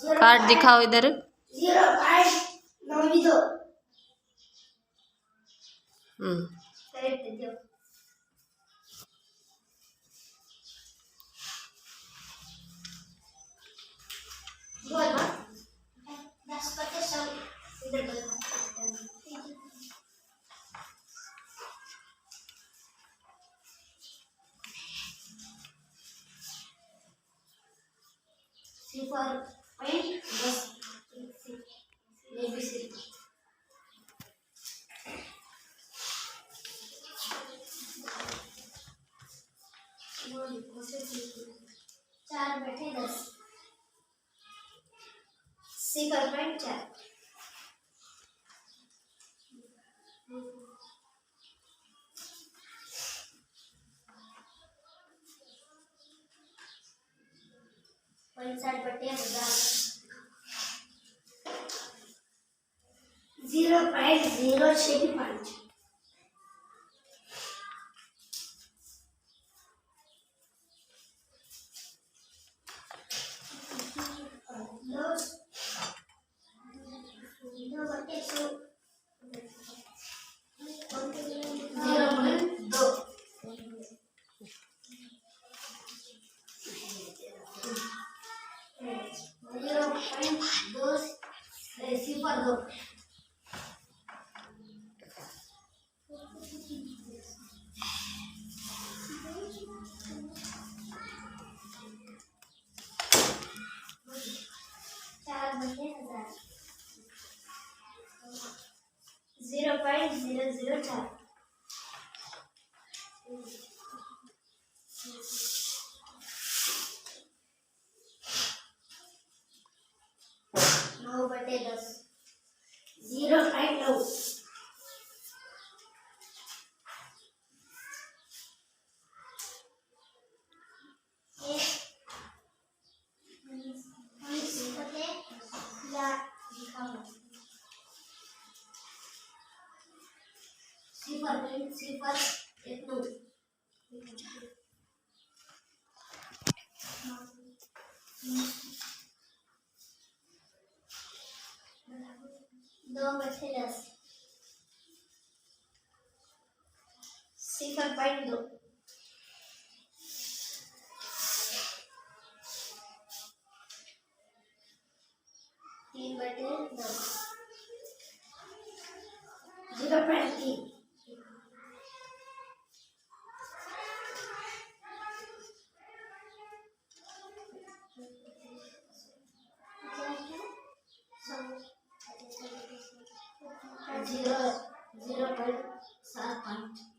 Card दिखाओ इधर। 0.92 correct दो। बोल ना 10 पत्ते सब इधर बता। 0.10 ये भी सिर्फ 4 बैठे 10 0.4 50 बटे 1000 0.065 दो बटे 100 0.2 0.2 सिफर 2 4 बटे 1000 0.004 9 बटे 10 0.9 सिफर 1 2 बटे 10 0.2 3 बटे 10 0.3 0.75